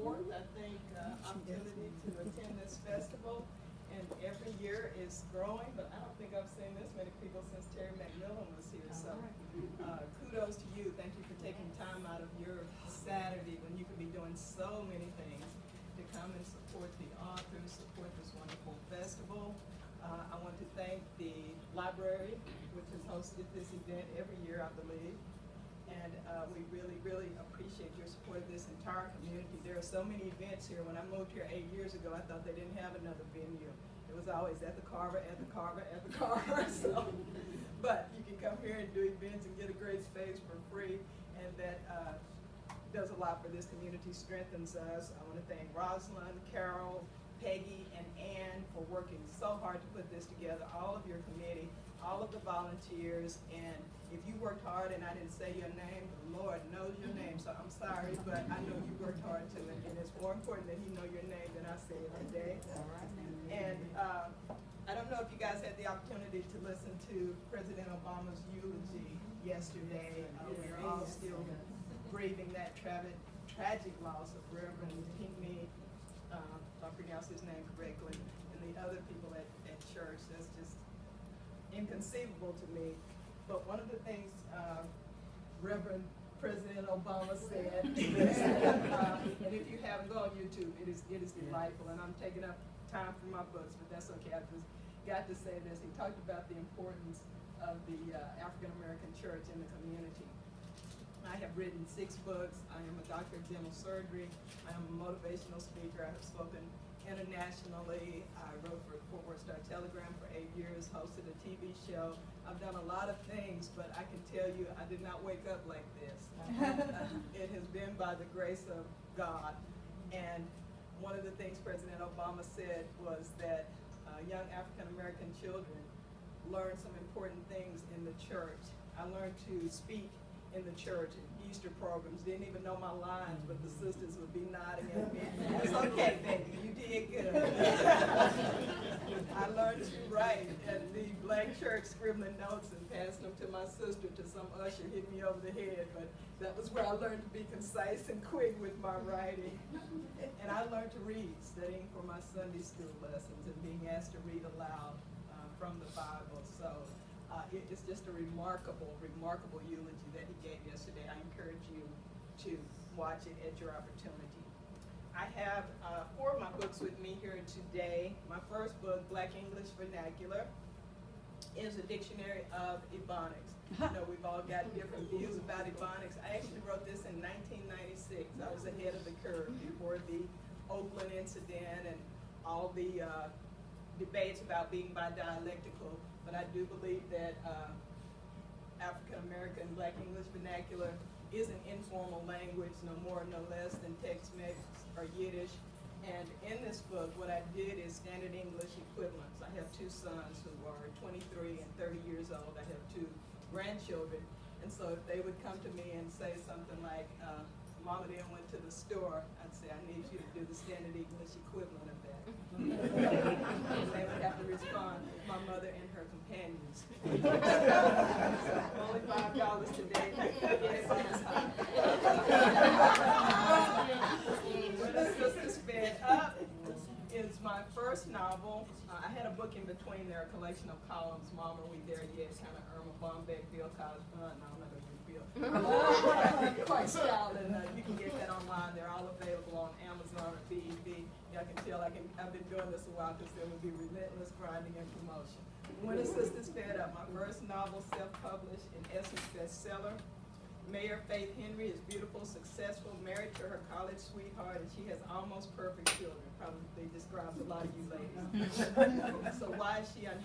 fourth, I think, opportunity to attend this festival, and every year is growing, but I don't think I've seen this many people since Terry McMillan was here, so kudos to you. Thank you for taking time out of your Saturday when you could be doing so many things to come and support the authors, support this wonderful festival. I want to thank the library, which has hosted this event every year, I believe. And we really, really appreciate your support of this entire community. There are so many events here. When I moved here 8 years ago, I thought they didn't have another venue. It was always at the Carver, at the Carver, at the Carver. So, but you can come here and do events and get a great space for free, and that does a lot for this community, strengthens us. I want to thank Rosalind, Carol, Peggy, and Ann for working so hard to put this together, all of your committee, all of the volunteers, and if you worked hard and I didn't say your name, the Lord knows your name, so I'm sorry, but I know you worked hard too, and it's more important that He know your name than I say it today. And I don't know if you guys had the opportunity to listen to President Obama's eulogy yesterday. We're all still grieving that tragic loss of Reverend Pinckney, if I pronounce his name correctly, and the other people at church. That's just inconceivable to me. But one of the things Reverend President Obama said, and if you haven't gone on YouTube, it is delightful, and I'm taking up time from my books, but that's okay. I just got to say this. He talked about the importance of the African American church in the community. I have written 6 books. I am a doctor of dental surgery. I am a motivational speaker. I have spoken internationally. I wrote for the Fort Worth Star-Telegram for 8 years, hosted a TV show. I've done a lot of things, but I can tell you I did not wake up like this. It has been by the grace of God. And one of the things President Obama said was that young African-American children learn some important things in the church. I learned to speak in the church and Easter programs. Didn't even know my lines, but the sisters would be nodding at me. It's okay, baby, you did good. I learned to write at the blank church, scribbling notes and passing them to my sister, to some usher hit me over the head. But that was where I learned to be concise and quick with my writing. And I learned to read, studying for my Sunday school lessons and being asked to read aloud from the Bible. So it's just a remarkable, remarkable eulogy that he gave yesterday. I encourage you to watch it at your opportunity. I have 4 of my books with me here today. My first book, Black English Vernacular, is a dictionary of Ebonics. You know, we've all got different views about Ebonics. I actually wrote this in 1996. I was ahead of the curve before the Oakland incident and all the debates about being bi-dialectical. But I do believe that African American Black English Vernacular is an informal language, no more, no less than Tex-Mex or Yiddish. And in this book, what I did is standard English equivalents. I have 2 sons who are 23 and 30 years old. I have 2 grandchildren. And so if they would come to me and say something like, Mama then went to the store, I'd say, I need you to do the standard English equivalent of that. And they would have to respond, my mother and her companions. So only $5 today. When the Sisters Fed Up is my first novel. I had a book in between there, a collection of columns, Mom, Are We There Yet? Kind of Irma Bombeck, Bill College Fund. No, I'm not going to do Bill. Quite stout, and you can get that online. They're all available on Amazon or BEV. Y'all can tell I've been doing this a while because there would be relentless grinding and promotion. When the Sisters Fed Up, my first novel, self-published, in essence bestseller. Mayor Faith Henry is beautiful, successful, married to her college sweetheart, and she has almost perfect children. Probably describes a lot of you ladies. So why is she unhappy?